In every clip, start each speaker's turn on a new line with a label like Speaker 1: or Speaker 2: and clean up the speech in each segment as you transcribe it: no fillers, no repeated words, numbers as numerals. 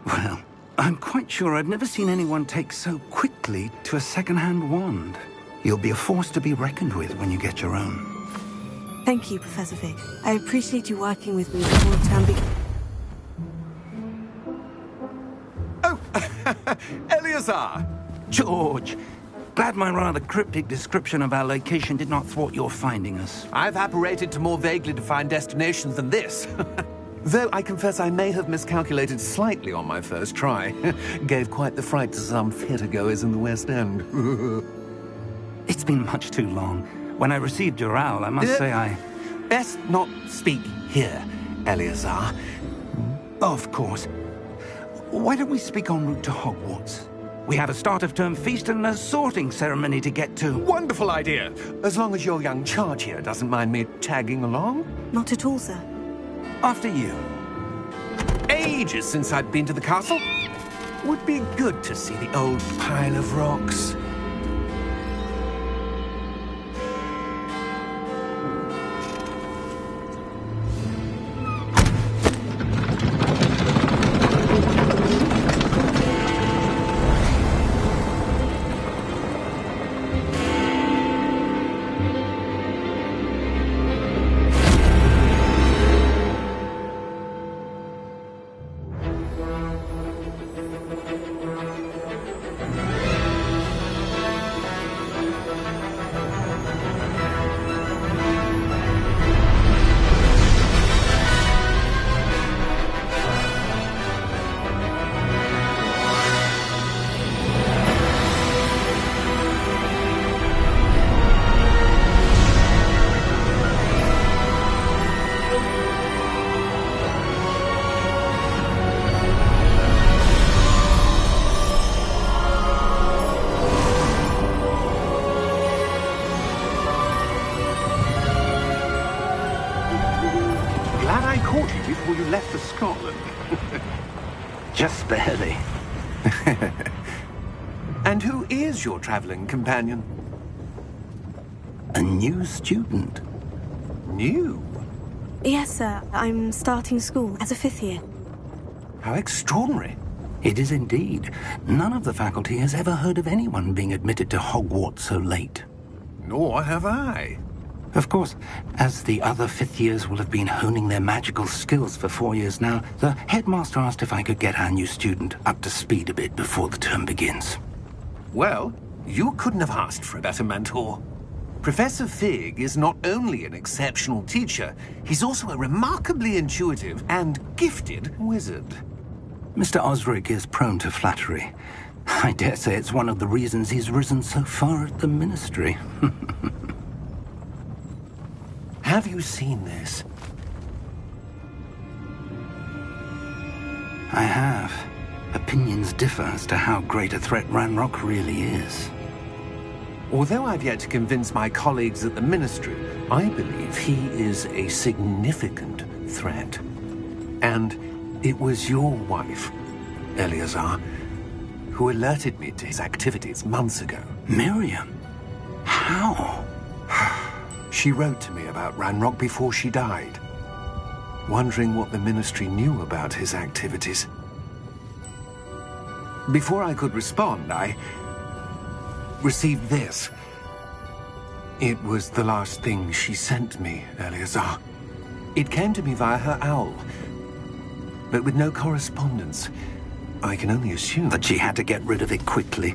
Speaker 1: Well, I'm quite sure I've never seen anyone take so quickly to a second-hand wand. You'll be a force to be reckoned with when you get your own.
Speaker 2: Thank you, Professor Fig. I appreciate you working with me before the term begins.
Speaker 3: Oh, Eleazar!
Speaker 1: George! Glad my rather cryptic description of our location did not thwart your finding us.
Speaker 3: I've apparated to more vaguely defined destinations than this. Though I confess I may have miscalculated slightly on my first try. Gave quite the fright to some theatre-goers in the West End.
Speaker 1: It's been much too long. When I received your owl, I must say I...
Speaker 3: Best not speak here, Eleazar.
Speaker 1: Of course. Why don't we speak en route to Hogwarts? We have a start-of-term feast and a sorting ceremony to get to.
Speaker 3: Wonderful idea! As long as your young charge here doesn't mind me tagging along.
Speaker 2: Not at all, sir.
Speaker 1: After you.
Speaker 3: Ages since I'd been to the castle. Would be good to see the old pile of rocks.
Speaker 1: Before you left for Scotland. Just barely.
Speaker 3: And who is your traveling companion?
Speaker 1: A new student.
Speaker 3: New?
Speaker 2: Yes, sir. I'm starting school as a 5th year.
Speaker 3: How extraordinary.
Speaker 1: It is indeed. None of the faculty has ever heard of anyone being admitted to Hogwarts so late.
Speaker 3: Nor have I.
Speaker 1: Of course, as the other 5th years will have been honing their magical skills for 4 years now, the headmaster asked if I could get our new student up to speed a bit before the term begins.
Speaker 3: Well, you couldn't have asked for a better mentor. Professor Fig is not only an exceptional teacher, he's also a remarkably intuitive and gifted wizard.
Speaker 1: Mr. Osric is prone to flattery. I dare say it's one of the reasons he's risen so far at the ministry.
Speaker 3: Have you seen this?
Speaker 1: I have. Opinions differ as to how great a threat Ranrock really is.
Speaker 3: Although I've yet to convince my colleagues at the Ministry, I believe he is a significant threat. And it was your wife, Eleazar, who alerted me to his activities months ago.
Speaker 1: Miriam? How?
Speaker 3: She wrote to me about Ranrock before she died, wondering what the Ministry knew about his activities. Before I could respond, I received this. It was the last thing she sent me, Eleazar. It came to me via her owl, but with no correspondence. I can only assume
Speaker 1: that she had to get rid of it quickly,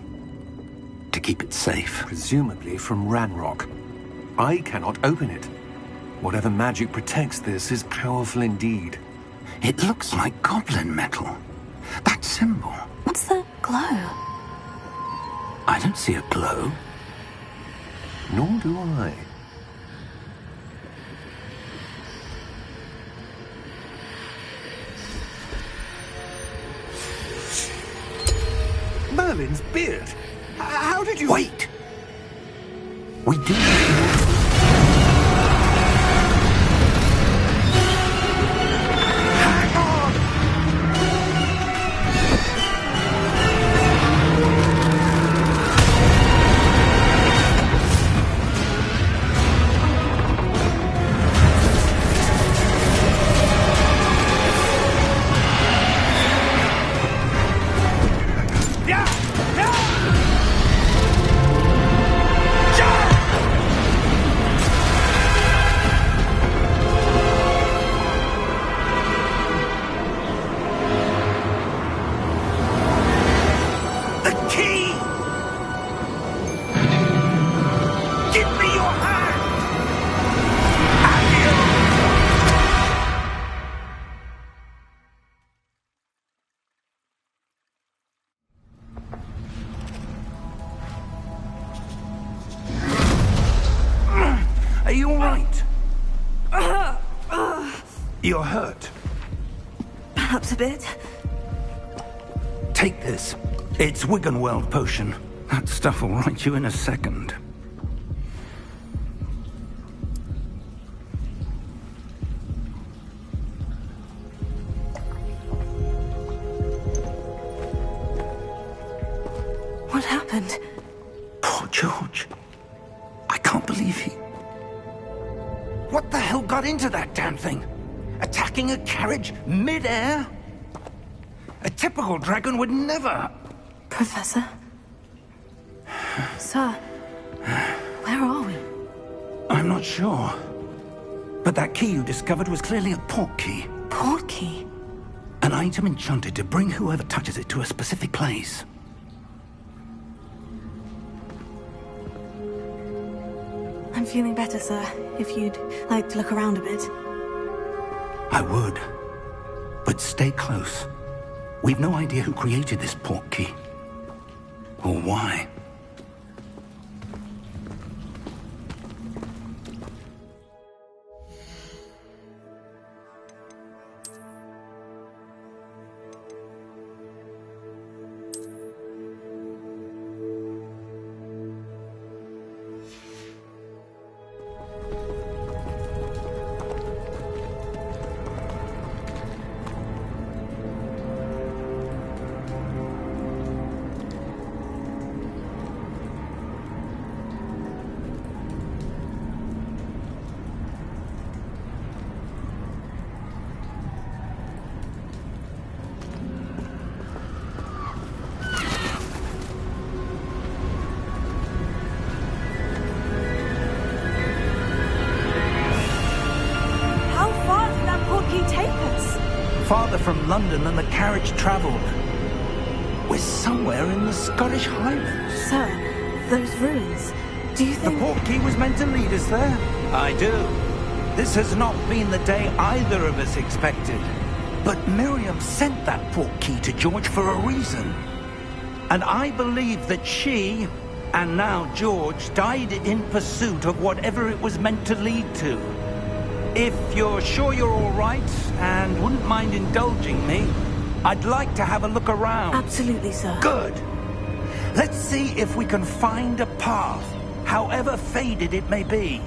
Speaker 1: to keep it safe.
Speaker 3: Presumably from Ranrock. I cannot open it. Whatever magic protects this is powerful indeed.
Speaker 1: It looks like goblin metal. That symbol.
Speaker 2: What's the glow?
Speaker 1: I don't see a glow.
Speaker 3: Nor do I. Merlin's beard. How did you...
Speaker 1: Wait! We do... You're hurt.
Speaker 2: Perhaps a bit.
Speaker 1: Take this. It's Wiggenweld potion. That stuff will right you in a second.
Speaker 2: What happened?
Speaker 1: Poor George. I can't believe he... What the hell got into that damn thing? Attacking a carriage mid-air? A typical dragon would never...
Speaker 2: Professor? Sir, where are we?
Speaker 1: I'm not sure. But that key you discovered was clearly a port key.
Speaker 2: Port key?
Speaker 1: An item enchanted to bring whoever touches it to a specific place.
Speaker 2: I'm feeling better, sir. If you'd like to look around a bit.
Speaker 1: I would. But stay close. We've no idea who created this port key. Or why. Farther from London than the carriage travelled. We're somewhere in the Scottish Highlands.
Speaker 2: Sir, those ruins, do you think...
Speaker 1: The port key was meant to lead us there? I do. This has not been the day either of us expected. But Miriam sent that port key to George for a reason. And I believe that she, and now George, died in pursuit of whatever it was meant to lead to. If you're sure you're all right, and wouldn't mind indulging me, I'd like to have a look around.
Speaker 2: Absolutely, sir.
Speaker 1: Good. Let's see if we can find a path, however faded it may be.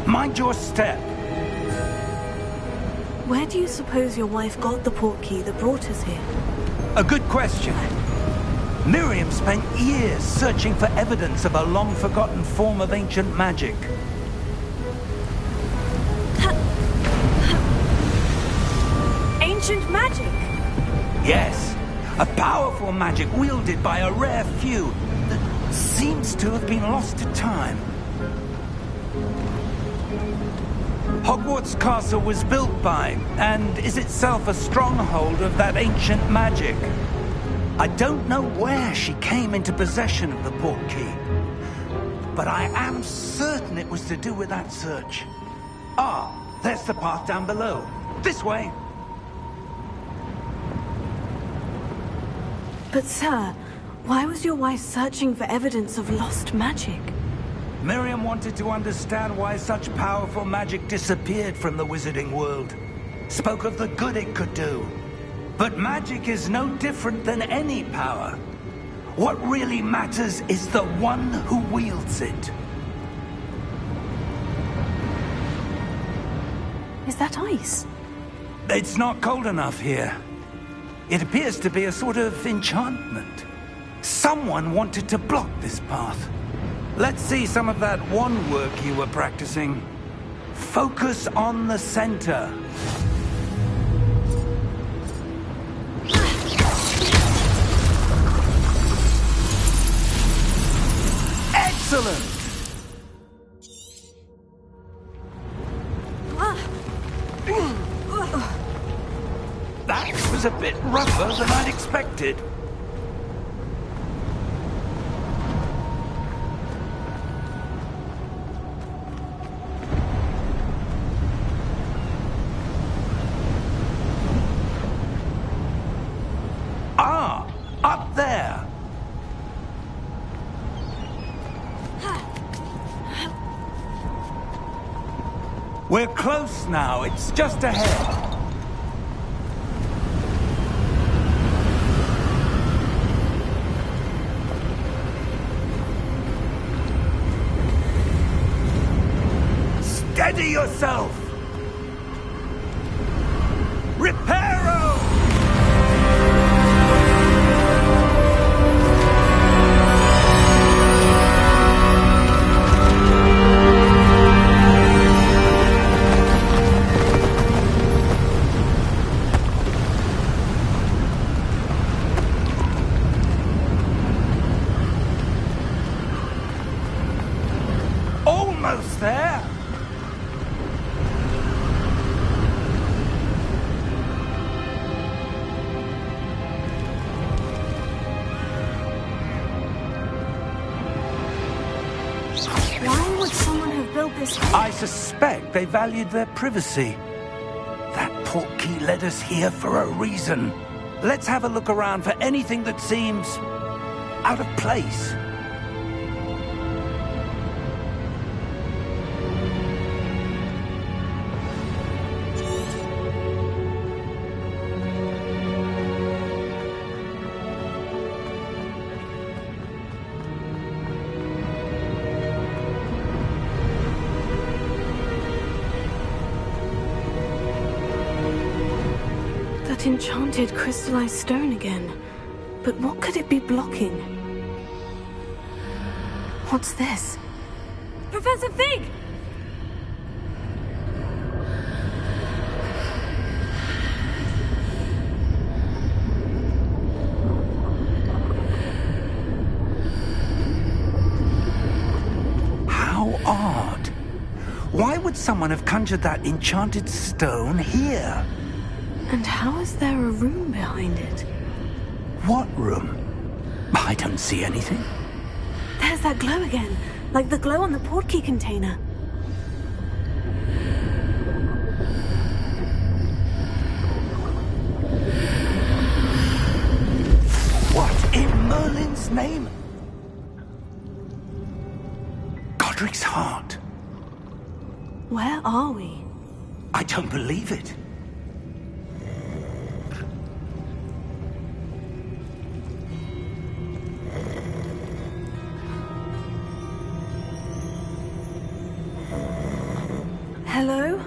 Speaker 1: Mind your step.
Speaker 2: Where do you suppose your wife got the port key that brought us here?
Speaker 1: A good question. Miriam spent years searching for evidence of a long-forgotten form of ancient magic.
Speaker 2: Ancient magic?
Speaker 1: Yes, a powerful magic wielded by a rare few that seems to have been lost to time. Hogwarts Castle was built by, and is itself a stronghold of that ancient magic. I don't know where she came into possession of the port key, but I am certain it was to do with that search. Ah, there's the path down below. This way.
Speaker 2: But sir, why was your wife searching for evidence of lost magic?
Speaker 1: Miriam wanted to understand why such powerful magic disappeared from the wizarding world. Spoke of the good it could do. But magic is no different than any power. What really matters is the one who wields it.
Speaker 2: Is that ice?
Speaker 1: It's not cold enough here. It appears to be a sort of enchantment. Someone wanted to block this path. Let's see some of that wand work you were practicing. Focus on the center. Excellent! That was a bit rougher than I'd expected. Ah, up there. We're close now. It's just ahead. Steady yourself! Reparo! Almost there!
Speaker 2: Why would someone have built this here?
Speaker 1: I suspect they valued their privacy. That portkey led us here for a reason. Let's have a look around for anything that seems out of place.
Speaker 2: That enchanted crystallized stone again. But what could it be blocking? What's this? Professor Fig!
Speaker 1: How odd. Why would someone have conjured that enchanted stone here?
Speaker 2: And how is there a room behind it?
Speaker 1: What room? I don't see anything.
Speaker 2: There's that glow again, like the glow on the portkey container.
Speaker 1: What in Merlin's name? Godric's heart.
Speaker 2: Where are we?
Speaker 1: I don't believe it.
Speaker 2: Hello?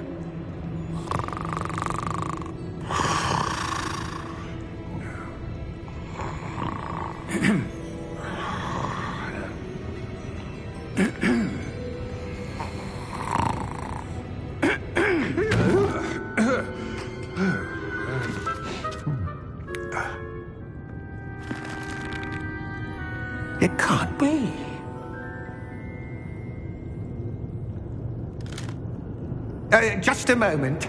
Speaker 3: It can't be. Just a moment.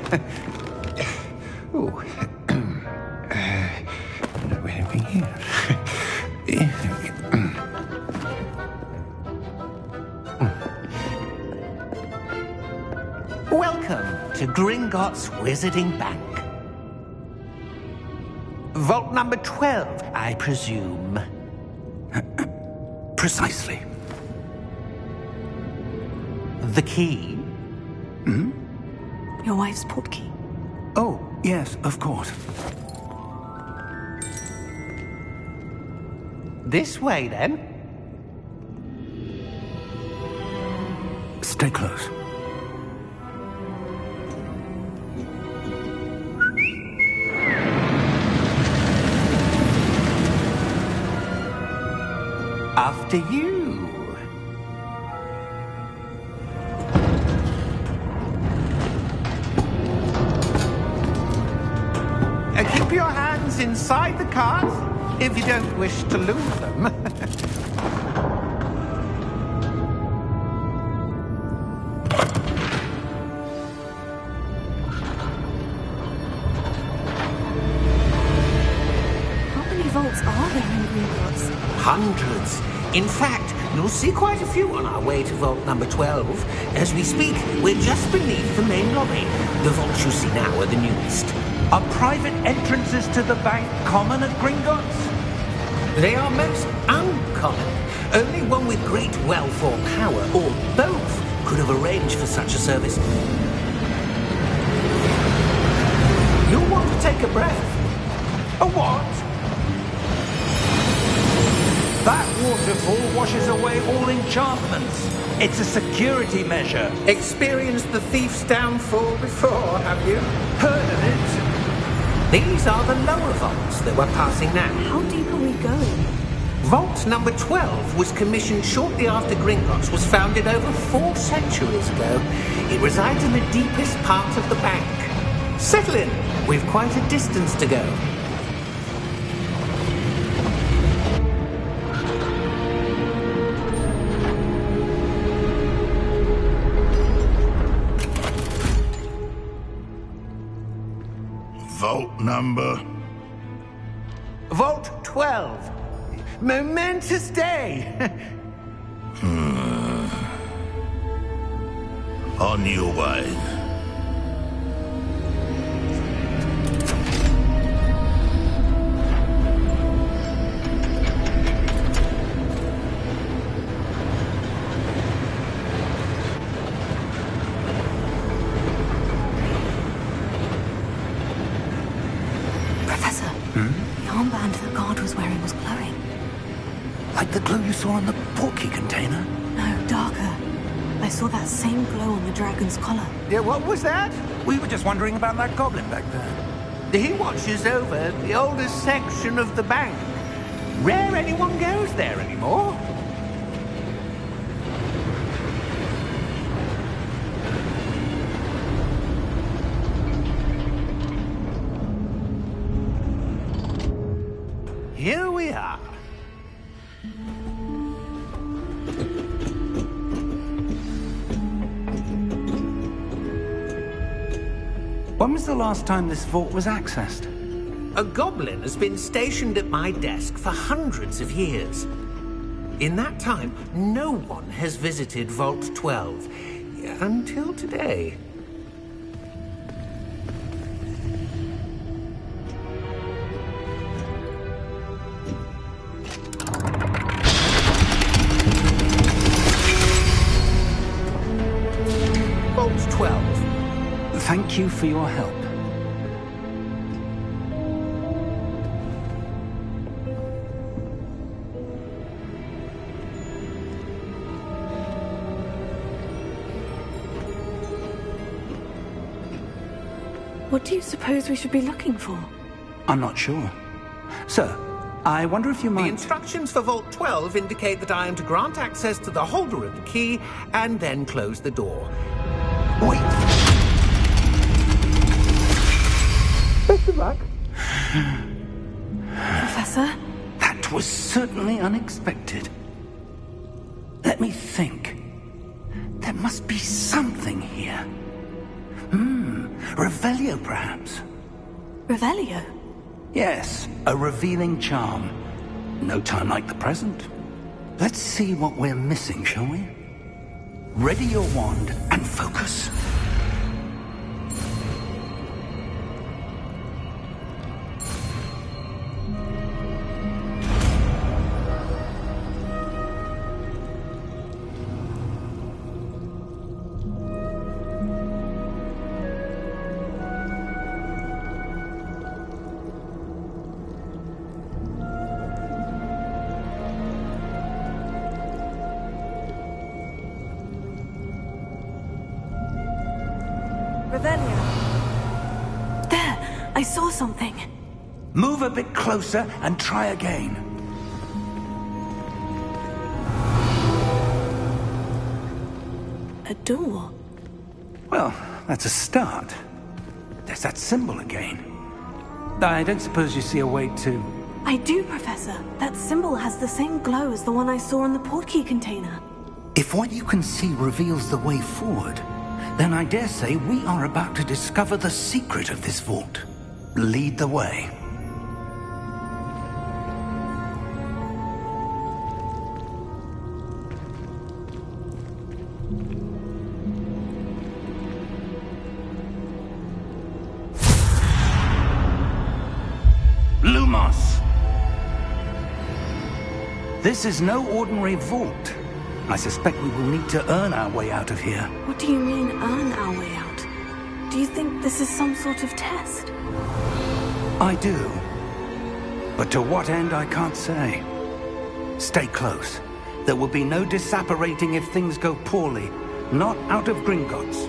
Speaker 3: Oh. Anything here?
Speaker 4: Welcome to Gringotts Wizarding Bank. Vault number 12, I presume.
Speaker 1: Precisely.
Speaker 4: The key?
Speaker 2: Your wife's portkey.
Speaker 1: Oh, yes, of course.
Speaker 4: This way, then.
Speaker 1: Stay close.
Speaker 4: After you. Keep your hands inside the cart if you don't wish to lose them.
Speaker 2: How many vaults are there in Gringotts?
Speaker 4: Hundreds. In fact, you'll see quite a few on our way to vault number 12. As we speak, we're just beneath the main lobby. The vaults you see now are the newest.
Speaker 1: Are private entrances to the bank common at Gringotts?
Speaker 4: They are most uncommon. Only one with great wealth or power, or both, could have arranged for such a service.
Speaker 1: washes away all enchantments. It's a security measure.
Speaker 4: Experienced the thief's downfall before, have you?
Speaker 1: Heard of it?
Speaker 4: These are the lower vaults that we're passing now.
Speaker 2: How deep are we going?
Speaker 4: Vault number 12 was commissioned shortly after Gringotts was founded over 4 centuries ago. It resides in the deepest part of the bank. Settle in. We've quite a distance to go.
Speaker 5: Vault number?
Speaker 1: Vault 12. Momentous day.
Speaker 5: On your way.
Speaker 2: Professor, the armband the guard was wearing was glowing.
Speaker 1: Like the glow you saw on the portkey container?
Speaker 2: No, darker. I saw that same glow on the dragon's collar.
Speaker 1: Yeah, what was that? We were just wondering about that goblin back there.
Speaker 4: He watches over the oldest section of the bank. Rare anyone goes there anymore.
Speaker 1: Here we are. When was the last time this vault was accessed?
Speaker 4: A goblin has been stationed at my desk for hundreds of years. In that time, no one has visited Vault 12 until today. Vault 12.
Speaker 1: Thank you for your help.
Speaker 2: What do you suppose we should be looking for?
Speaker 1: I'm not sure. Sir, I wonder if you
Speaker 4: The
Speaker 1: might...
Speaker 4: instructions for Vault 12 indicate that I am to grant access to the holder of the key and then close the door.
Speaker 1: Wait!
Speaker 4: Best of luck.
Speaker 2: Professor?
Speaker 1: That was certainly unexpected. Let me think. There must be something here. Revelio, perhaps?
Speaker 2: Revelio?
Speaker 1: Yes, a revealing charm. No time like the present. Let's see what we're missing, shall we? Ready your wand and focus.
Speaker 2: Revelio. There! I saw something.
Speaker 1: Move a bit closer and try again.
Speaker 2: A door.
Speaker 1: Well, that's a start. There's that symbol again. I don't suppose you see a way to...
Speaker 2: I do, Professor. That symbol has the same glow as the one I saw in the portkey container.
Speaker 1: If what you can see reveals the way forward, then I dare say we are about to discover the secret of this vault. Lead the way. Lumos! This is no ordinary vault. I suspect we will need to earn our way out of here.
Speaker 2: What do you mean, earn our way out? Do you think this is some sort of test?
Speaker 1: I do. But to what end, I can't say. Stay close. There will be no disapparating if things go poorly. Not out of Gringotts.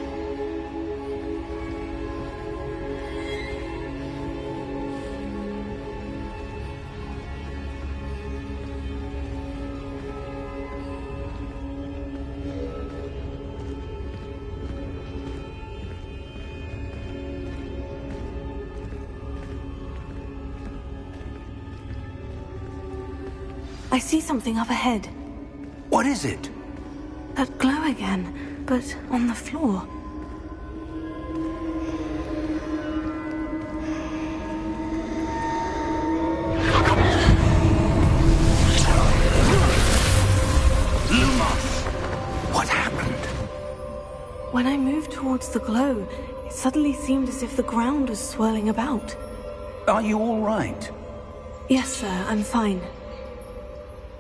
Speaker 2: I see something up ahead.
Speaker 1: What is it?
Speaker 2: That glow again, but on the floor.
Speaker 1: Lumos! What happened?
Speaker 2: When I moved towards the glow, it suddenly seemed as if the ground was swirling about.
Speaker 1: Are you all right?
Speaker 2: Yes, sir, I'm fine.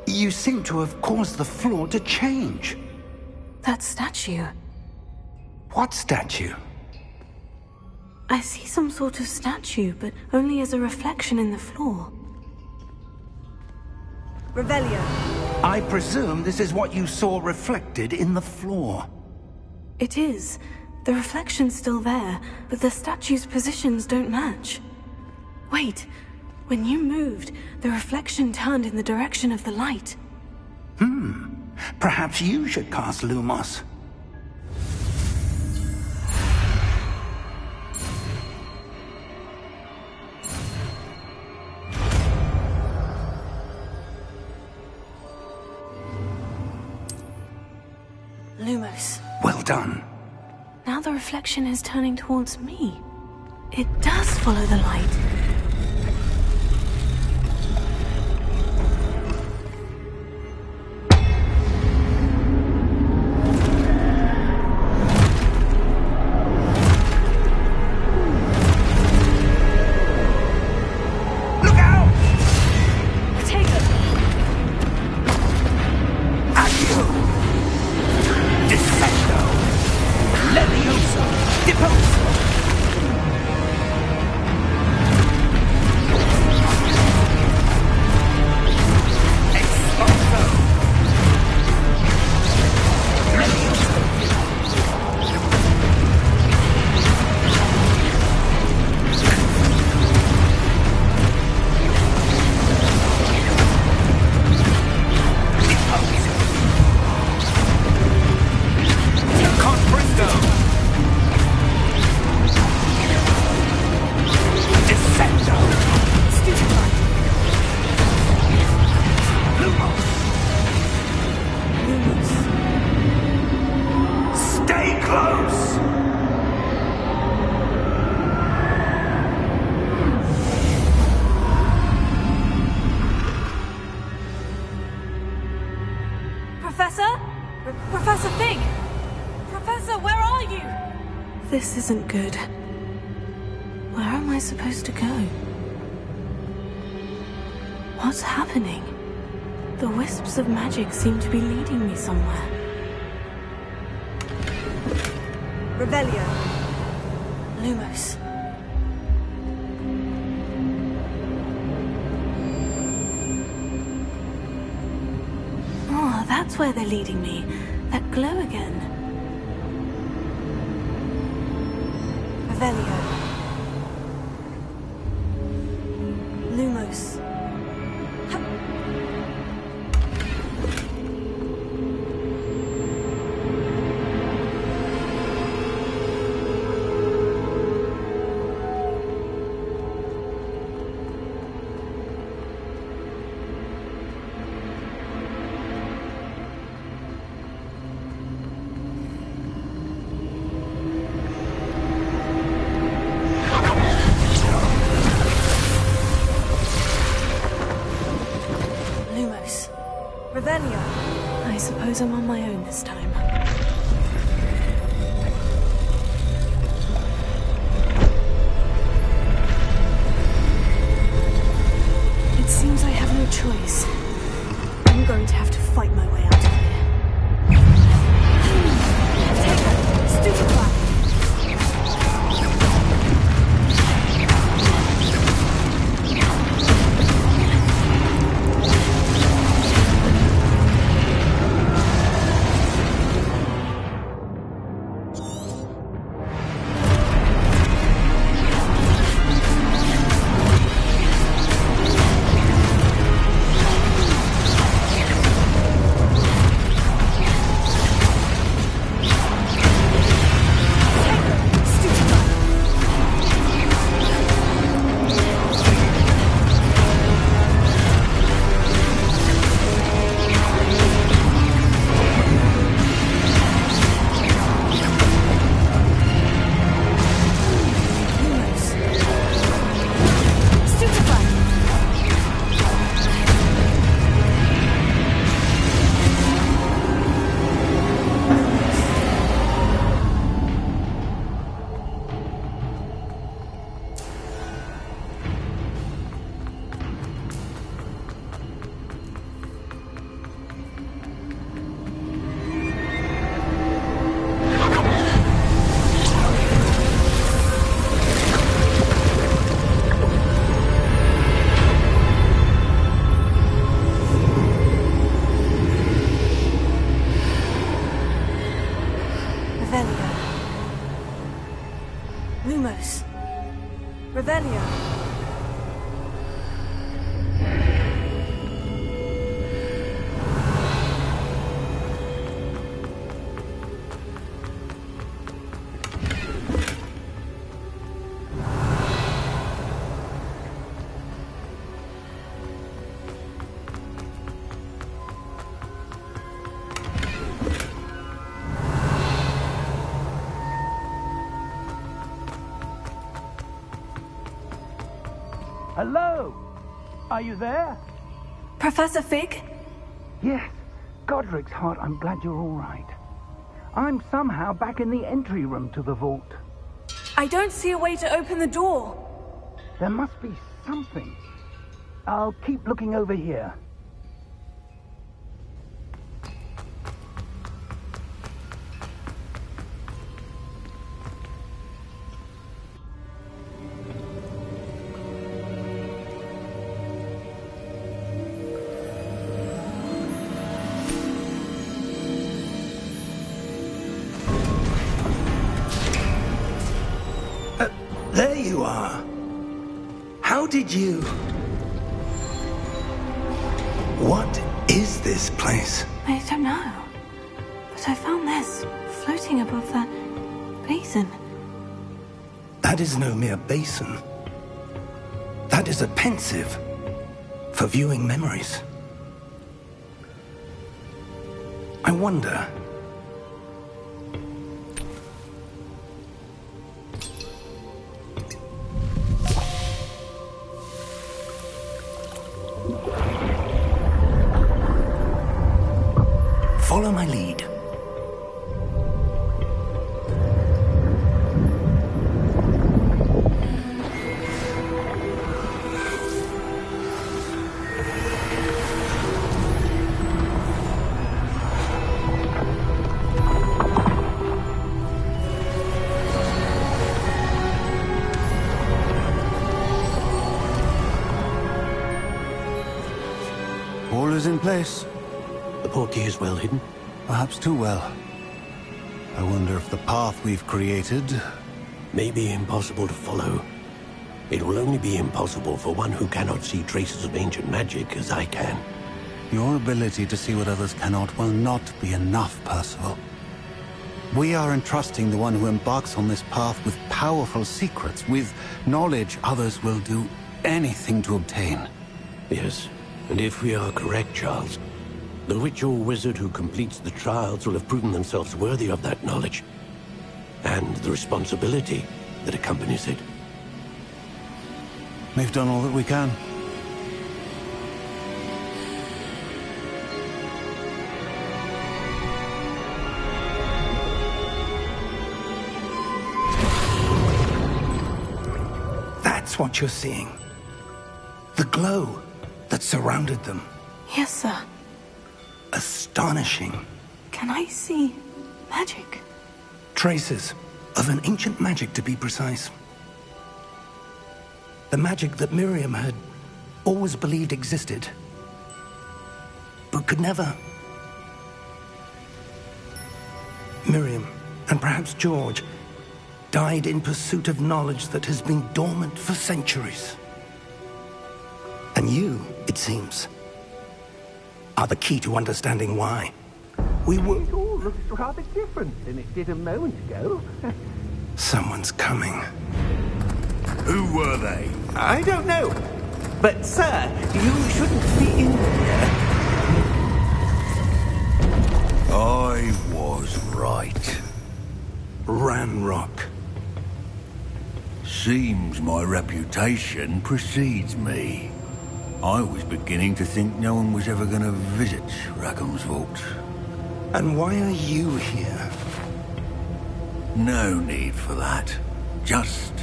Speaker 1: You seem to have caused the floor to change.
Speaker 2: That statue.
Speaker 1: What statue?
Speaker 2: I see some sort of statue, but only as a reflection in the floor. Revelio.
Speaker 1: I presume this is what you saw reflected in the floor.
Speaker 2: It is. The reflection's still there, but the statue's positions don't match. Wait. When you moved, the reflection turned in the direction of the light.
Speaker 1: Perhaps you should cast Lumos.
Speaker 2: Lumos.
Speaker 1: Well done.
Speaker 2: Now the reflection is turning towards me. It does follow the light. Professor Fig! Professor, where are you? This isn't good. Where am I supposed to go? What's happening? The wisps of magic seem to be leading me somewhere. Revelio. Lumos. Oh, that's where they're leading me. That glow again. Revelio. Lumos. I suppose I'm on my own this time. It seems I have no choice. I'm going to have to fight my way out of here. Take her! Stupefy! Lumos. Revelio.
Speaker 1: Hello? Are you there?
Speaker 2: Professor Fig?
Speaker 1: Yes. Godric's heart, I'm glad you're all right. I'm somehow back in the entry room to the vault.
Speaker 2: I don't see a way to open the door.
Speaker 1: There must be something. I'll keep looking over here.
Speaker 6: There you are. How did you... What is this place?
Speaker 2: I don't know. But I found this floating above that basin.
Speaker 6: That is no mere basin. That is a pensive for viewing memories. I wonder... Follow my lead.
Speaker 7: All is in place.
Speaker 3: The portkey is well hidden.
Speaker 7: Perhaps too well. I wonder if the path we've created...
Speaker 3: May be impossible to follow. It will only be impossible for one who cannot see traces of ancient magic as I can.
Speaker 7: Your ability to see what others cannot will not be enough, Percival. We are entrusting the one who embarks on this path with powerful secrets, with knowledge others will do anything to obtain.
Speaker 3: Yes, and if we are correct, Charles, the witch or wizard who completes the trials will have proven themselves worthy of that knowledge, and the responsibility that accompanies it.
Speaker 7: We've done all that we can.
Speaker 6: That's what you're seeing. The glow that surrounded them.
Speaker 2: Yes, sir.
Speaker 6: Astonishing.
Speaker 2: Can I see magic?
Speaker 6: Traces of an ancient magic, to be precise. The magic that Miriam had always believed existed, but could never. Miriam, and perhaps George, died in pursuit of knowledge that has been dormant for centuries. And you, it seems, are the key to understanding why. We were...
Speaker 4: It all looks rather different than it did a moment ago.
Speaker 6: Someone's coming.
Speaker 5: Who were they?
Speaker 4: I don't know. But, sir, you shouldn't be in here.
Speaker 5: I was right.
Speaker 6: Ranrock.
Speaker 5: Seems my reputation precedes me. I was beginning to think no one was ever going to visit Rackham's vault.
Speaker 6: And why are you here?
Speaker 5: No need for that. Just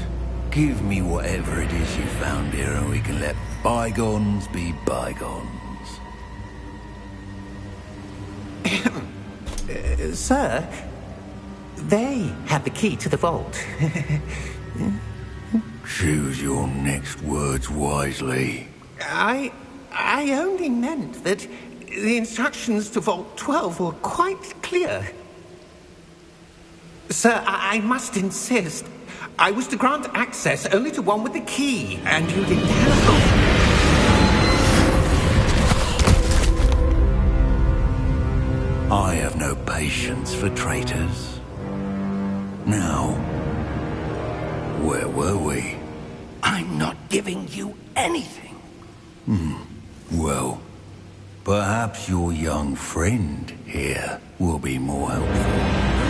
Speaker 5: give me whatever it is you found here and we can let bygones be bygones.
Speaker 4: Sir, they have the key to the vault.
Speaker 5: Choose your next words wisely.
Speaker 4: I only meant that the instructions to Vault 12 were quite clear. Sir, I must insist. I was to grant access only to one with the key, and you didn't have...
Speaker 5: I have no patience for traitors. Now, where were we?
Speaker 6: I'm not giving you anything.
Speaker 5: Well, perhaps your young friend here will be more helpful.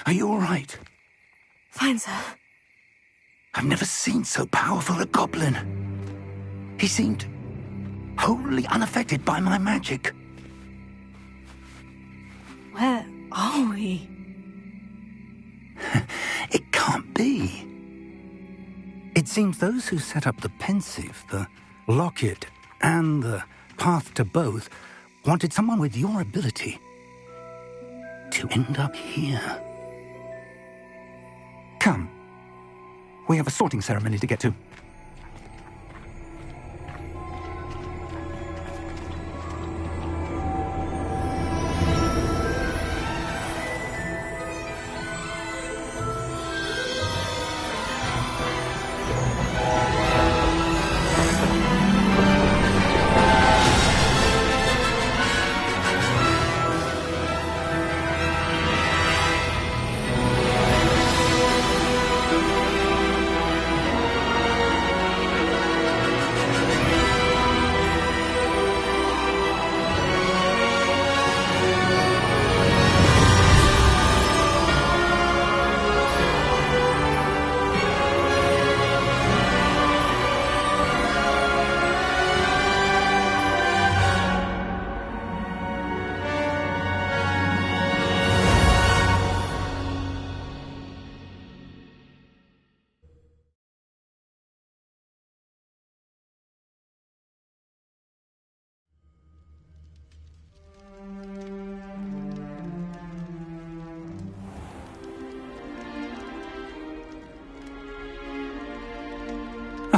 Speaker 6: Are you all right?
Speaker 2: Fine, sir.
Speaker 6: I've never seen so powerful a goblin. He seemed wholly unaffected by my magic.
Speaker 2: Where are we?
Speaker 6: It can't be. It seems those who set up the pensive, the locket, and the path to both wanted someone with your ability to end up here. Come. We have a sorting ceremony to get to.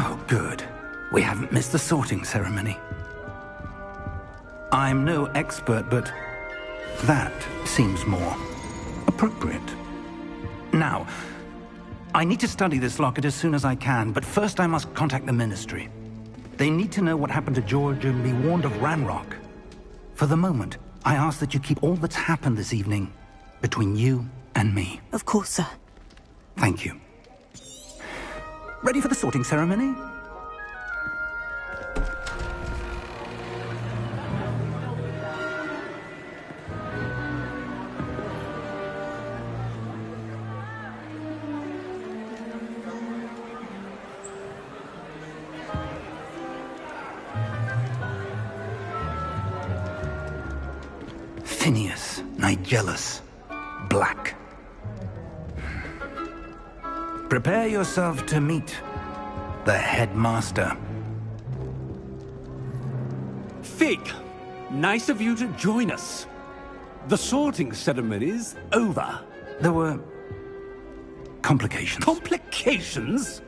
Speaker 6: Oh, good. We haven't missed the sorting ceremony. I'm no expert, but that seems more appropriate. Now, I need to study this locket as soon as I can, but first I must contact the Ministry. They need to know what happened to George and be warned of Ranrock. For the moment, I ask that you keep all that's happened this evening between you and me.
Speaker 2: Of course, sir.
Speaker 6: Thank you. Ready for the sorting ceremony? Phineas, Nigellus, Black. Prepare yourself to meet the headmaster.
Speaker 8: Fig, nice of you to join us. The sorting ceremony's over.
Speaker 6: There were complications.
Speaker 8: Complications?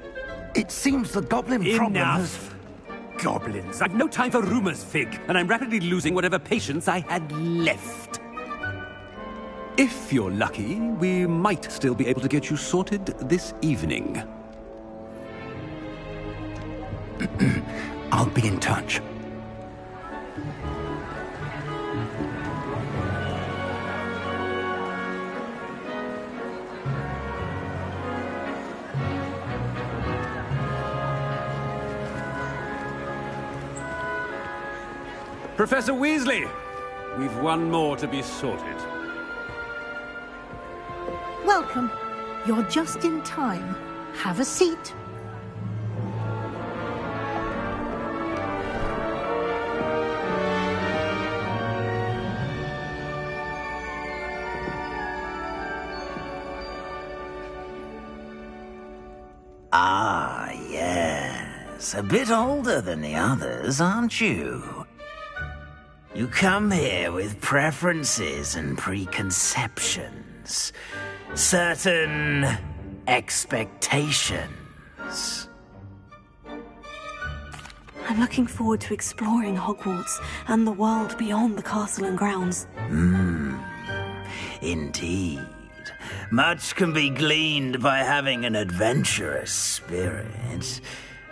Speaker 6: It seems the goblin problem has...
Speaker 8: Enough! Goblins. I've no time for rumors, Fig, and I'm rapidly losing whatever patience I had left. If you're lucky, we might still be able to get you sorted this evening.
Speaker 6: I'll be in touch.
Speaker 8: Professor Weasley, we've one more to be sorted.
Speaker 9: Welcome. You're just in time. Have a seat.
Speaker 10: Ah, yes. A bit older than the others, aren't you? You come here with preferences and preconceptions. Certain expectations.
Speaker 2: I'm looking forward to exploring Hogwarts and the world beyond the castle and grounds.
Speaker 10: Indeed. Much can be gleaned by having an adventurous spirit,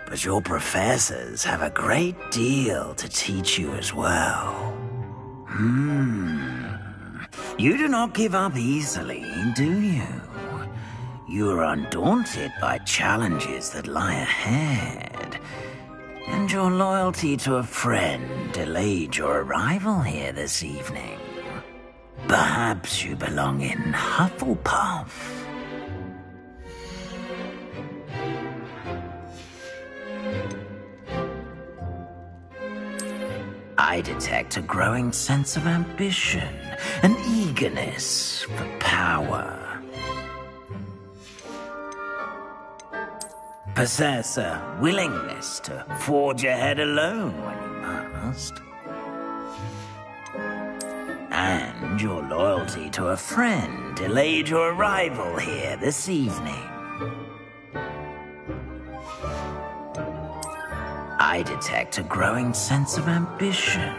Speaker 10: but your professors have a great deal to teach you as well. You do not give up easily, do you? You are undaunted by challenges that lie ahead, and your loyalty to a friend delayed your arrival here this evening. Perhaps you belong in Hufflepuff. I detect a growing sense of ambition, an eagerness for power. Possess a willingness to forge ahead alone when you must. And your loyalty to a friend delayed your arrival here this evening. I detect a growing sense of ambition,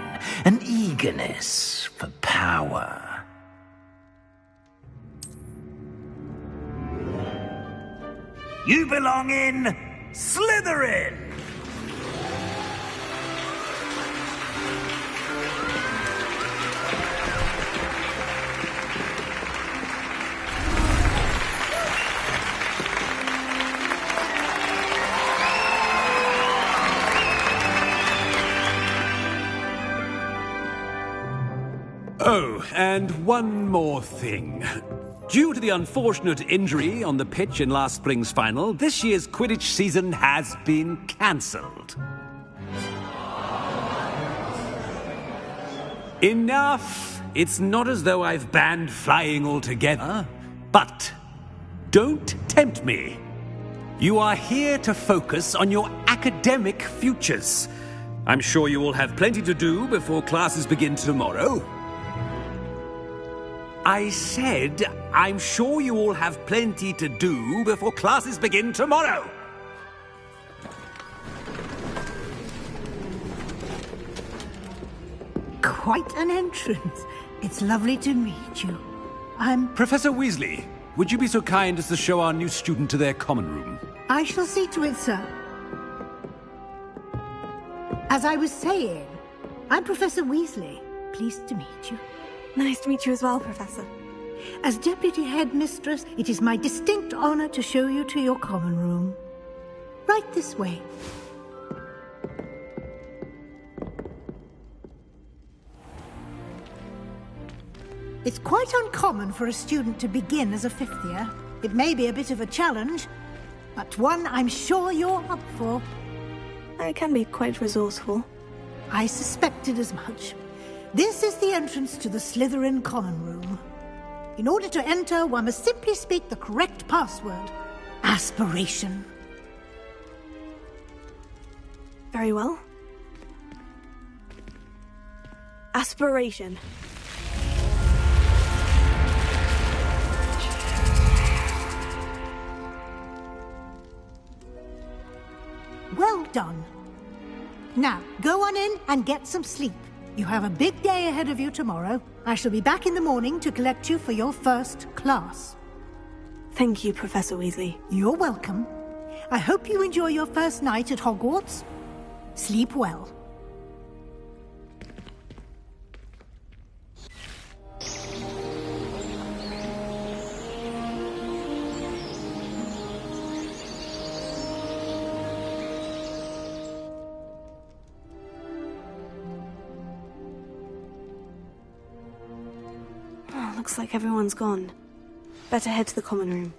Speaker 10: an eagerness for power. You belong in Slytherin!
Speaker 8: Oh, and one more thing. Due to the unfortunate injury on the pitch in last spring's final, this year's Quidditch season has been cancelled. Enough! It's not as though I've banned flying altogether. But don't tempt me. You are here to focus on your academic futures. I'm sure you will have plenty to do before classes begin tomorrow. I said, I'm sure you all have plenty to do before classes begin tomorrow.
Speaker 9: Quite an entrance. It's lovely to meet you. I'm...
Speaker 8: Professor Weasley, would you be so kind as to show our new student to their common room?
Speaker 9: I shall see to it, sir. As I was saying, I'm Professor Weasley. Pleased to meet you.
Speaker 2: Nice to meet you as well, Professor.
Speaker 9: As Deputy Headmistress, it is my distinct honor to show you to your common room. Right this way. It's quite uncommon for a student to begin as a fifth year. It may be a bit of a challenge, but one I'm sure you're up for.
Speaker 2: I can be quite resourceful.
Speaker 9: I suspected as much. This is the entrance to the Slytherin common room. In order to enter, one must simply speak the correct password. Aspiration.
Speaker 2: Very well. Aspiration.
Speaker 9: Well done. Now, go on in and get some sleep. You have a big day ahead of you tomorrow. I shall be back in the morning to collect you for your first class.
Speaker 2: Thank you, Professor Weasley.
Speaker 9: You're welcome. I hope you enjoy your first night at Hogwarts. Sleep well.
Speaker 2: Oh, looks like everyone's gone. Better head to the common room.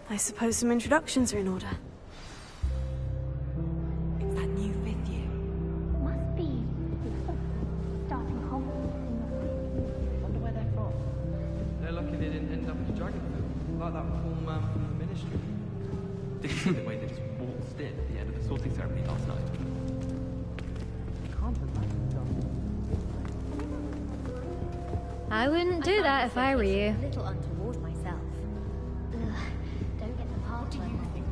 Speaker 2: I suppose some introductions are in order.
Speaker 11: It's that new fifth year.
Speaker 12: Must be starting Hogwarts in your city.
Speaker 11: Wonder where they're from.
Speaker 13: They're lucky they didn't end up as Dragonfell, like that poor man from the Ministry. Did you see the way they just waltzed in at the end of the sorting ceremony last night? Can't imagine.
Speaker 12: I wouldn't do that if I were you.
Speaker 14: A little untoward myself. Ugh, don't get the part. Do you think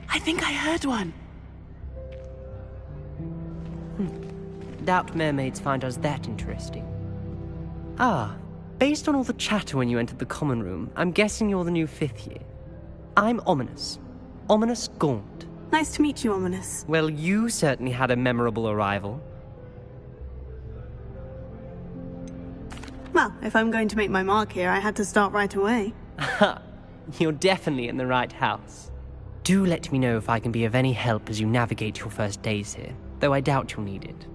Speaker 11: I think I heard one.
Speaker 15: Doubt mermaids find us that interesting. Ah, based on all the chatter when you entered the common room, I'm guessing you're the new fifth year. I'm Ominous. Ominous Gaunt.
Speaker 2: Nice to meet you, Ominous.
Speaker 15: Well, you certainly had a memorable arrival.
Speaker 2: Well, if I'm going to make my mark here, I had to start right away.
Speaker 15: Ha! You're definitely in the right house. Do let me know if I can be of any help as you navigate your first days here, though I doubt you'll need it.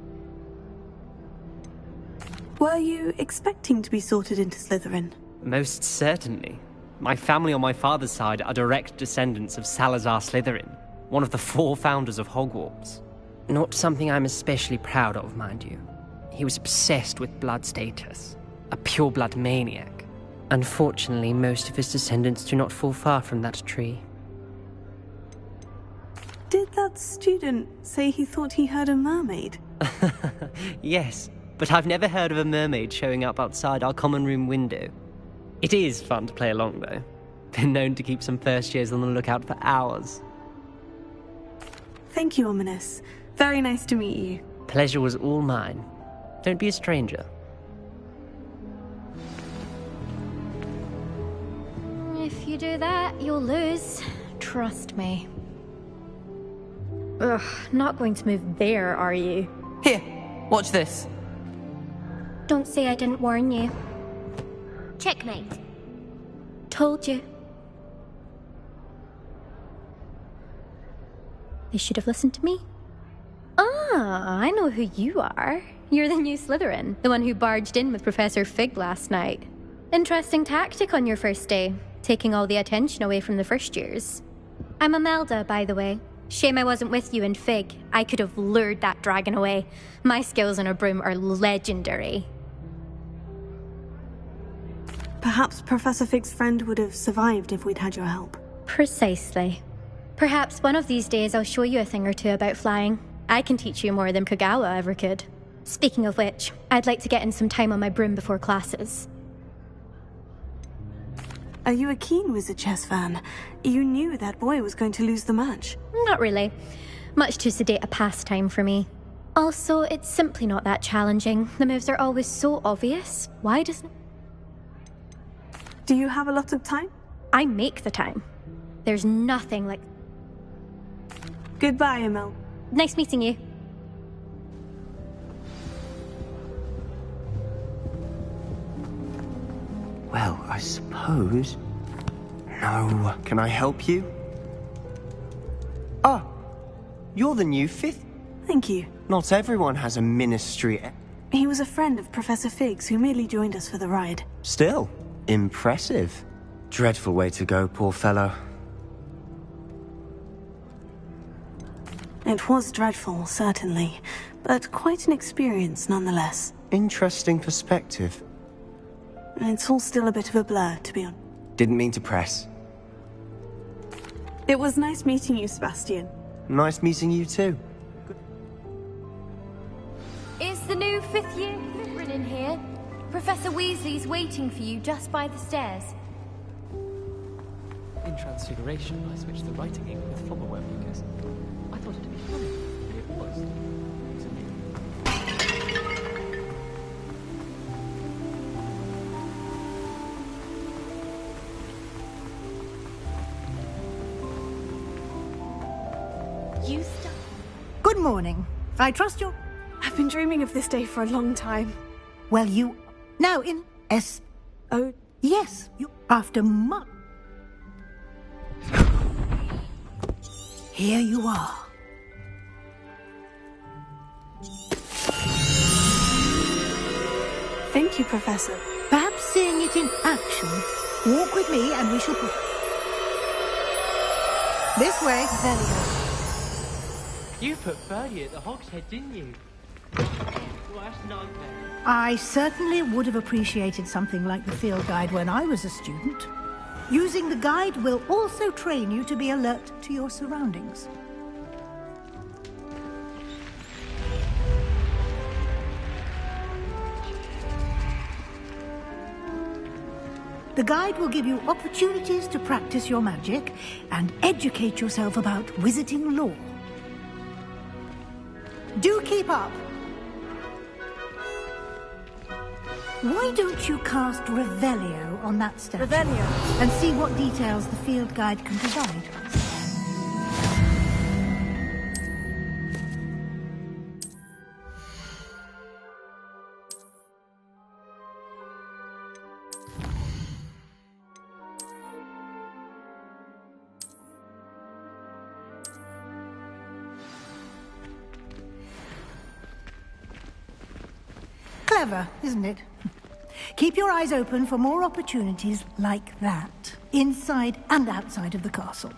Speaker 2: Were you expecting to be sorted into Slytherin?
Speaker 15: Most certainly. My family on my father's side are direct descendants of Salazar Slytherin, one of the 4 founders of Hogwarts. Not something I'm especially proud of, mind you. He was obsessed with blood status, a pure-blood maniac. Unfortunately, most of his descendants do not fall far from that tree.
Speaker 2: Did that student say he thought he heard a mermaid?
Speaker 15: Yes, but I've never heard of a mermaid showing up outside our common room window. It is fun to play along, though. Been known to keep some first years on the lookout for hours.
Speaker 2: Thank you, Ominous. Very nice to meet you.
Speaker 15: Pleasure was all mine. Don't be a stranger.
Speaker 12: If you do that, you'll lose. Trust me. Ugh, not going to move there, are you?
Speaker 11: Here, watch this.
Speaker 12: Don't say I didn't warn you.
Speaker 14: Checkmate.
Speaker 12: Told you. They should have listened to me. Ah, I know who you are. You're the new Slytherin, the one who barged in with Professor Fig last night. Interesting tactic on your first day, taking all the attention away from the first years. I'm Imelda, by the way. Shame I wasn't with you in Fig. I could have lured that dragon away. My skills on a broom are legendary.
Speaker 2: Perhaps Professor Fig's friend would have survived if we'd had your help.
Speaker 12: Precisely. Perhaps one of these days I'll show you a thing or two about flying. I can teach you more than Kagawa ever could. Speaking of which, I'd like to get in some time on my broom before classes.
Speaker 2: Are you a keen Wizard Chess fan? You knew that boy was going to lose the match.
Speaker 12: Not really. Much too sedate a pastime for me. Also, it's simply not that challenging. The moves are always so obvious. Why doesn't it?
Speaker 2: Do you have a lot of time?
Speaker 12: I make the time. There's nothing like...
Speaker 2: Goodbye, Emil.
Speaker 12: Nice meeting you.
Speaker 16: Well, I suppose... No. Can I help you? Ah, you're the new fifth.
Speaker 2: Thank you.
Speaker 16: Not everyone has a ministry...
Speaker 2: He was a friend of Professor Fig's who merely joined us for the ride.
Speaker 16: Still, impressive. Dreadful way to go, poor fellow.
Speaker 2: It was dreadful, certainly, but quite an experience nonetheless.
Speaker 16: Interesting perspective.
Speaker 2: It's all still a bit of a blur, to be honest.
Speaker 16: Didn't mean to press.
Speaker 2: It was nice meeting you, Sebastian.
Speaker 16: Nice meeting you too.
Speaker 14: Is the new 5th year Slytherin in here? Professor Weasley's waiting for you just by the stairs.
Speaker 13: In Transfiguration, I switched the writing ink with Flobberweb because I thought it'd be funny, but it was.
Speaker 9: You stop. Good morning. I trust you're...
Speaker 2: I've been dreaming of this day for a long time.
Speaker 9: Well, you... Now, in S...
Speaker 2: Oh...
Speaker 9: Yes, you... After much... Here you are.
Speaker 2: Thank you, Professor.
Speaker 9: Perhaps seeing it in action. Walk with me and we shall... This way. Velio.
Speaker 13: You put Birdie at the Hogshead, didn't you? Worst nightmare.
Speaker 9: I certainly would have appreciated something like the field guide when I was a student. Using the guide will also train you to be alert to your surroundings. The guide will give you opportunities to practice your magic and educate yourself about wizarding lore. Do keep up. Why don't you cast Revelio on that statue?
Speaker 2: Revelio.
Speaker 9: And see what details the field guide can provide. Clever, isn't it? Keep your eyes open for more opportunities like that, inside and outside of the castle.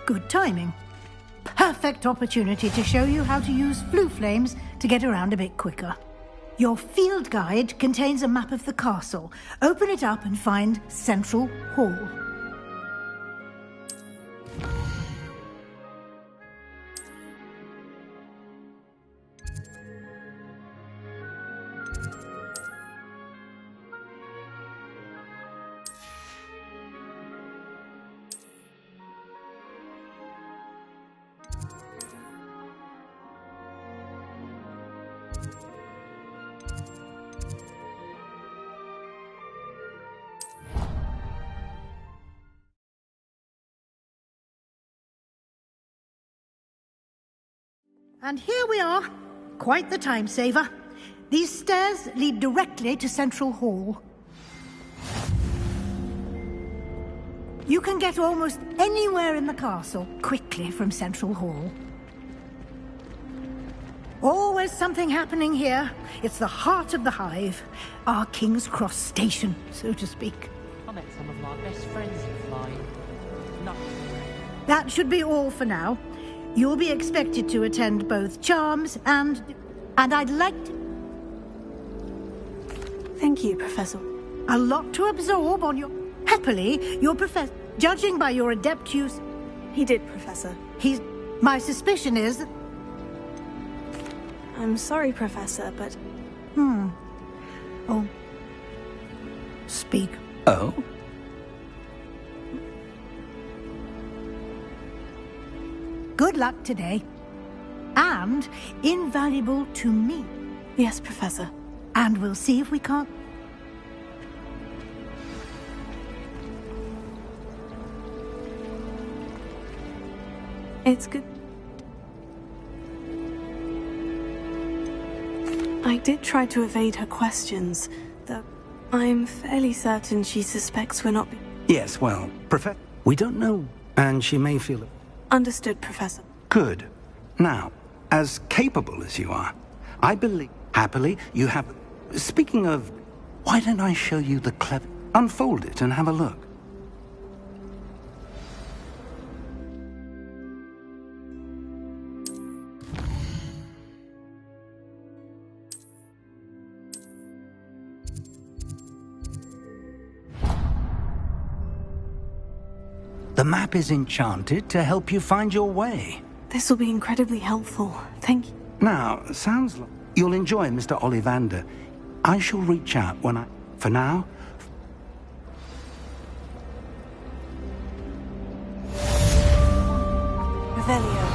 Speaker 9: Good timing. Perfect opportunity to show you how to use flue flames to get around a bit quicker. Your field guide contains a map of the castle. Open it up and find Central Hall. And here we are. Quite the time saver. These stairs lead directly to Central Hall. You can get almost anywhere in the castle quickly from Central Hall. Always something happening here. It's the heart of the Hive. Our King's Cross station, so to speak.
Speaker 13: I met some of my best friends in flying. Nothing.
Speaker 9: That should be all for now. You'll be expected to attend both charms and I'd like to...
Speaker 2: Thank you, Professor.
Speaker 9: A lot to absorb on your... Happily, your professor... Judging by your adept use...
Speaker 2: He did, Professor.
Speaker 9: He's... My suspicion is...
Speaker 2: I'm sorry, Professor, but...
Speaker 9: Oh. Speak.
Speaker 5: Oh?
Speaker 9: Good luck today. And invaluable to me.
Speaker 2: Yes, Professor.
Speaker 9: And we'll see if we can't...
Speaker 2: It's good. I did try to evade her questions, though I'm fairly certain she suspects we're not...
Speaker 6: Yes, well, Professor, we don't know, and she may feel it.
Speaker 2: Understood, Professor.
Speaker 6: Good. Now, as capable as you are, I believe, happily, you have... Speaking of, why don't I show you the clever... Unfold it and have a look. The map is enchanted to help you find your way.
Speaker 2: This will be incredibly helpful. Thank you.
Speaker 6: Now, sounds like you'll enjoy Mr. Ollivander. I shall reach out when I... For now...
Speaker 2: Revelio.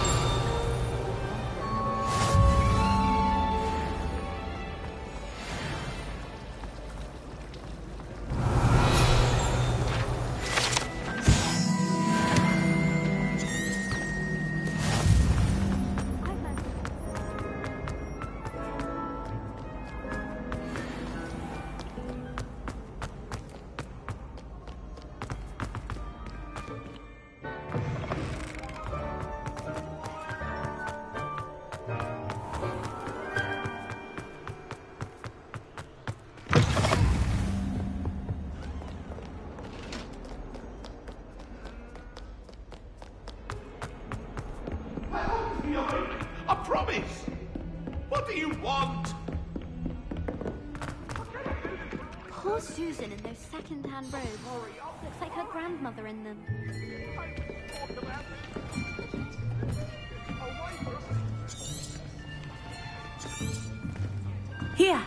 Speaker 17: I promise! What do you want?
Speaker 14: Poor Susan in those second-hand robes. Looks like her grandmother in them.
Speaker 11: Here.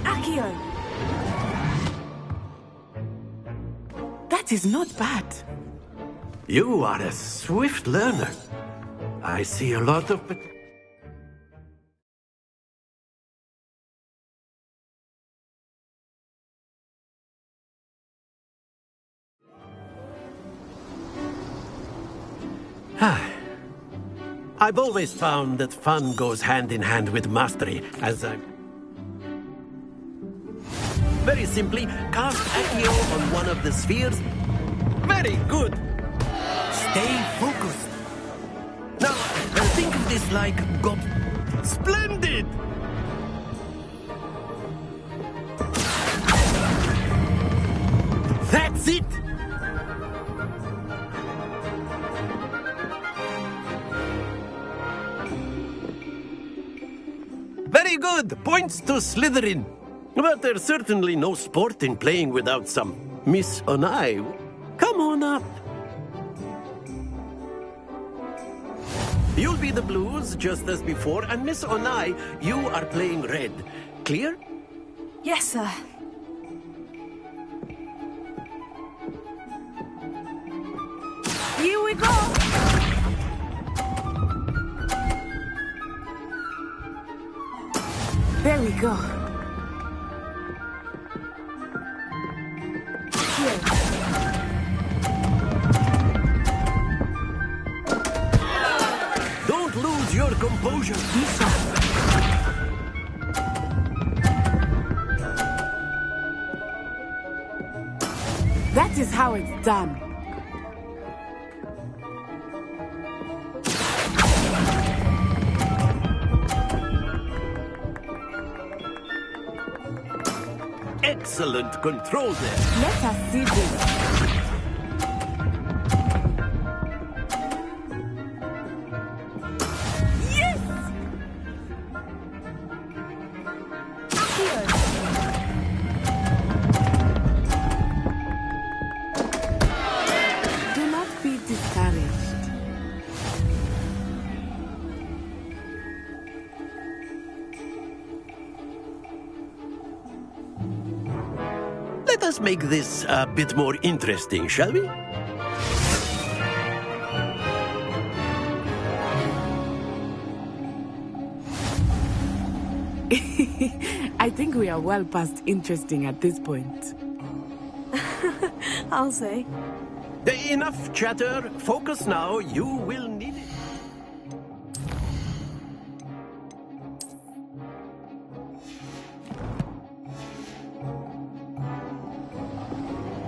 Speaker 11: Accio. That is not bad.
Speaker 3: You are a swift learner. I see a lot of... I've always found that fun goes hand in hand with mastery, as a... Very simply, cast Accio on one of the spheres. Very good! Stay focused. Now, think of this like... Splendid! That's it! Very good! Points to Slytherin. But there's certainly no sport in playing without some Miss Onai. Come on up. You'll be the blues, just as before, and Miss Onai, you are playing red. Clear?
Speaker 11: Yes, sir. Here we go! There we go. Here.
Speaker 3: Don't lose your composure.
Speaker 11: That is how it's done.
Speaker 3: Excellent control there.
Speaker 11: Let us see this. Do not be discouraged.
Speaker 3: Let us make this a bit more interesting, shall we?
Speaker 11: I think we are well past interesting at this point.
Speaker 2: I'll say.
Speaker 16: Enough chatter. Focus now. You will need it.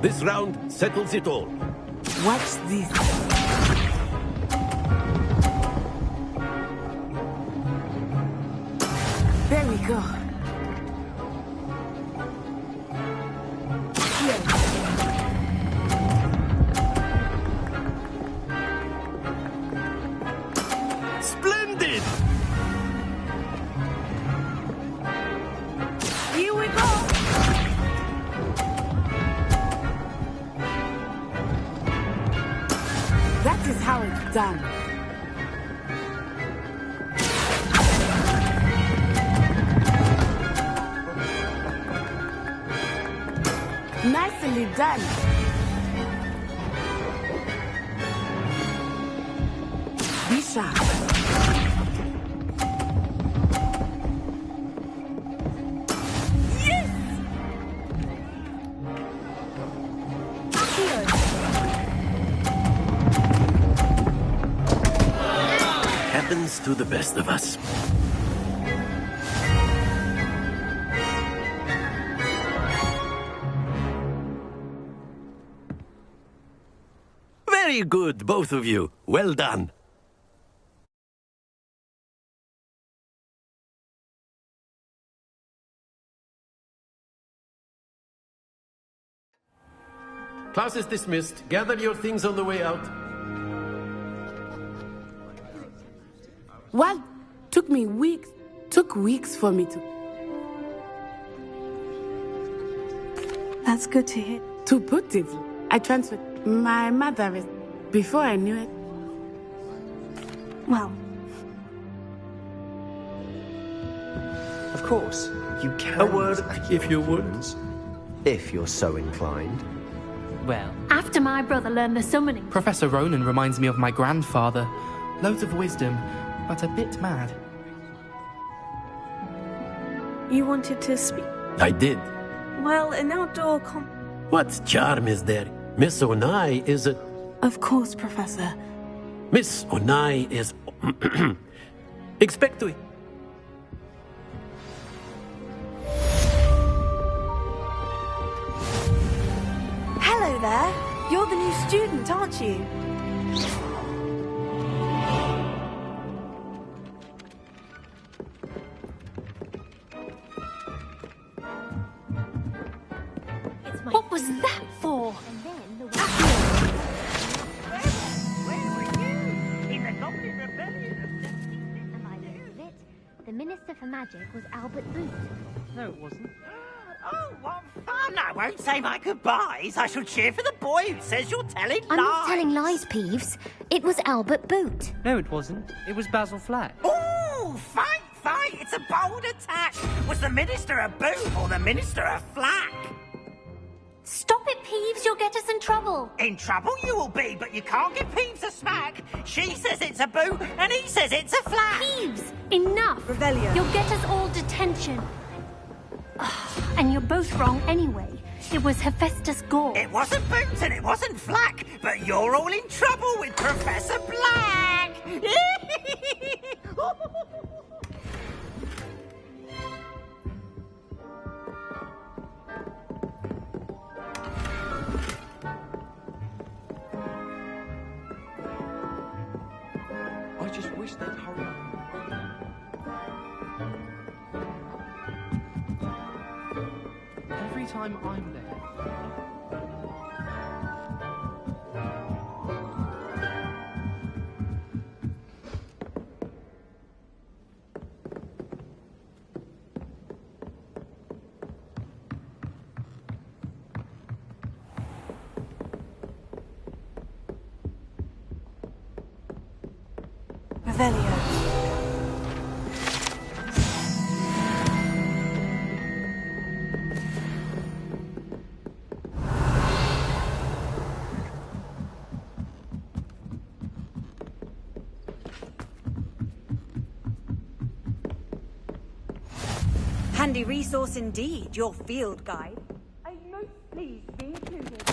Speaker 16: This round settles it all.
Speaker 11: Watch this. There we go.
Speaker 16: Splendid!
Speaker 11: Here we go. That is how it's done. Nicely done. Be sharp. Yes!
Speaker 16: Happens to the best of us. Very good, both of you. Well done. Class is dismissed. Gather your things on the way out.
Speaker 11: Well, took weeks for me to...
Speaker 2: That's good to hear.
Speaker 11: To put it, I transferred my mother is... Before I knew it...
Speaker 2: Well...
Speaker 16: Of course, you can...
Speaker 17: A word, if you would.
Speaker 16: If you're so inclined.
Speaker 14: Well, after my brother learned the summoning...
Speaker 13: Professor Ronan reminds me of my grandfather. Loads of wisdom, but a bit mad.
Speaker 2: You wanted to speak?
Speaker 16: I did.
Speaker 2: Well, an outdoor
Speaker 16: What charm is there? Miss Onai is a...
Speaker 2: Of course, Professor.
Speaker 16: Miss Onai is... Expect to...
Speaker 2: Hello there. You're the new student, aren't you?
Speaker 14: What was that for?
Speaker 18: The Minister for Magic was Albert Boot.
Speaker 15: No, it wasn't.
Speaker 19: Oh, what fun! I won't say my goodbyes. I shall cheer for the boy who says you're telling lies.
Speaker 18: I'm not telling lies, Peeves. It was Albert Boot.
Speaker 15: No, it wasn't. It was Basil Flack.
Speaker 19: Ooh, fight! It's a bold attack. Was the Minister a boot or the Minister a flack?
Speaker 14: Stop it, Peeves. You'll get us in trouble.
Speaker 19: In trouble you will be, but you can't give Peeves a smack. She says it's a boot, and he says it's a flack.
Speaker 14: Peeves, enough.
Speaker 2: Revelio.
Speaker 14: You'll get us all detention. And you're both wrong anyway. It was Hephaestus Gore.
Speaker 19: It wasn't boot and it wasn't flack, but you're all in trouble with Professor Black.
Speaker 13: I just wish they'd hurry up. Every time I'm there...
Speaker 2: Revelio.
Speaker 20: Handy resource indeed, your field guide. I'm most pleased to be included.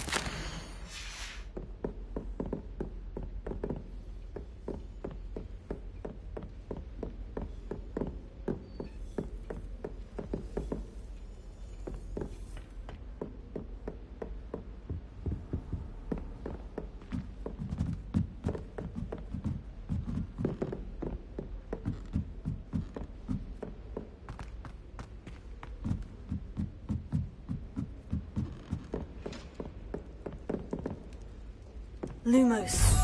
Speaker 2: Lumos.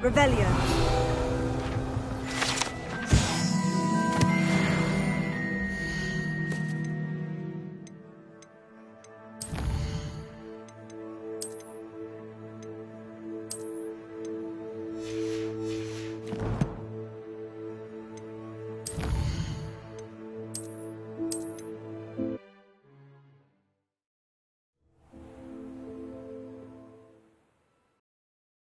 Speaker 20: Revelio.